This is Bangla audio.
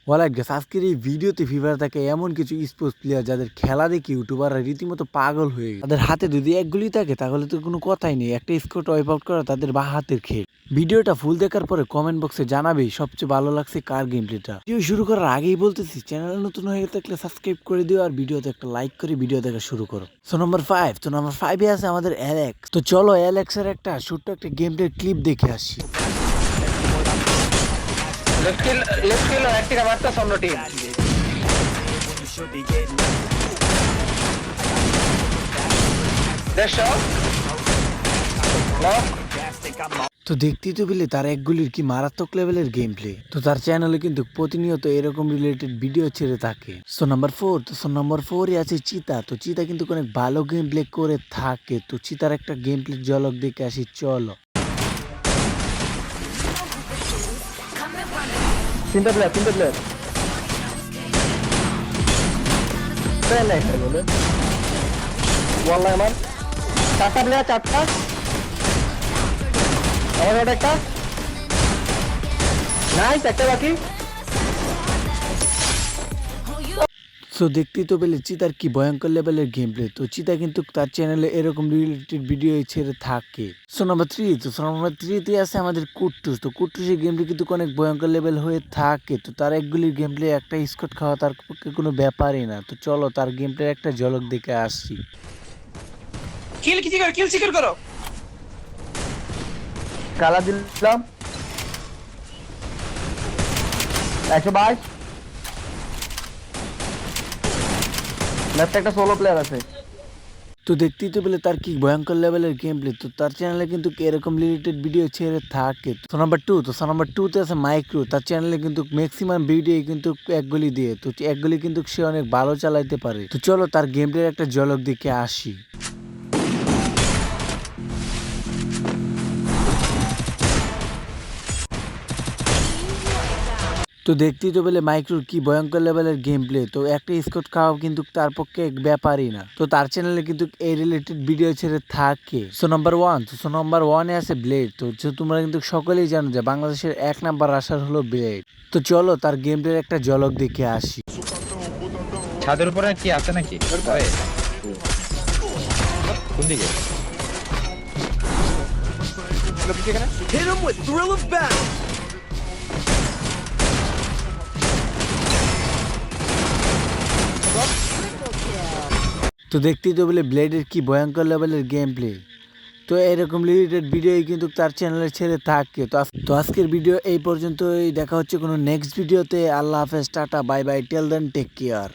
ওয়ালাইক গাইস, আজকের এই ভিডিওতে ফিফার থাকে এমন কিছু স্পোর্টস প্লেয়ার যাদের খেলা দেখে ইউটিউবাররা রীতিমতো পাগল হয়ে গেছে। তাদের হাতে যদি এক গুলি থাকে তাহলে তো কোনো কথাই নেই, একটা স্কোর ওয়াইপ আউট করা তাদের বা হাতের খেল। ভিডিওটা ফুল দেখার পরে কমেন্ট বক্সে জানাবেই সবচেয়ে ভালো লাগছে কার গেম প্লেটা। ভিডিও শুরু করার আগেই বলতেছি, চ্যানেল নতুন হয়ে থাকলে সাবস্ক্রাইব করে দিও আর ভিডিওতে একটা লাইক করে ভিডিও দেখা শুরু করো। নাম্বার 5 আছে আমাদের অ্যালেক্স। তো চলো অ্যালেক্সের একটা ছোট্ট একটা গেম প্লে ক্লিপ দেখে আসি। Let's kill active Amarta Sono team. Their shot. Lock. তো দেখতেই তো পেলে তার এক গুলির কি মারাত্মক লেভেলের গেম প্লে। তো তার চ্যানেলে কিন্তু প্রতিনিয়ত এরকম রিলেটেড ভিডিও ছেড়ে থাকে। নাম্বার 4 আছে চিতা। তো চিতা কিন্তু অনেক ভালো গেম প্লে করে থাকে। তো চিতার একটা গেম প্লে ঝলক দেখে আসি চলো। তিনটা প্লেয়ার ওয়াল্লাহ আমার চারটা প্লেয়ার চারটা আমার ওটা একটা নাইস একটা বাকি সো দেখতেই তো পেলে চিতার কি ভয়ঙ্কর লেভেলের গেম প্লে। তো চিতা কিন্তু তার চ্যানেলে এরকম রিলেটেড ভিডিও ছেড়ে থাকে। নাম্বার 3 আছে আমাদের কুট্টুস। তো কুট্টুসের গেম প্লে কিন্তু অনেক ভয়ঙ্কর লেভেল হয়ে থাকে। তো তার একগুলির গেম প্লে একটা স্কট খাওয়া তার পক্ষে কোনো ব্যাপারই না। তো চলো তার গেম প্লে একটা ঝলক দেখে আসছি। কিল সিকিউর করো। কালা দিলাম 122 লেফট একটা সোলো প্লেয়ার আছে। তো দেখতেই তো পেলে তার কি ভয়ঙ্কর লেভেলের গেম প্লে। তো তার চ্যানেলে কিন্তু এরকম রিলেটেড ভিডিও ছেড়ে থাকে। তো নাম্বার 2 আছে মাইক্রো। তার চ্যানেলে কিন্তু ম্যাক্সিমাম ভিডিও কিন্তু এক গুলি দিয়ে। তো এক গুলি কিন্তু সে অনেক ভালো চালাইতে পারে। তো চলো তার গেম প্লের একটা ঝলক দেখে আসি। তো দেখতেই তো পেলে মাইক্রোর কি ভয়ঙ্কর লেভেলের গেম প্লে। তো একটা স্কট খাওয়া কিন্তু তার পক্ষে এক ব্যাপারই না। তো তার চ্যানেলে কিন্তু এই রিলেটেড ভিডিও ছেড়ে থাকে। নাম্বার 1 আছে ব্লেড। তো তোমরা কিন্তু সকলেই জানো যে বাংলাদেশের 1 নাম্বার রাশার হলো ব্লেড। তো চলো তার গেম প্লের একটা ঝলক দেখে আসি। ছাদের উপরে কি আছে নাকি? কোন দিকে? Hit him with thrill of battle. তো দেখতেই তো বলে ব্লেডের কি ভয়ঙ্কর লেভেলের গেম প্লে। তো এরকম রিলেটেড ভিডিও কিন্তু তার চ্যানেলে ছেড়ে থাকে। তো আজকের ভিডিও এই পর্যন্তই। দেখা হচ্ছে কোনো নেক্সট ভিডিওতে। আল্লাহ হাফেজ, টাটা, বাই বাই, টেল দেন, টেক কেয়ার।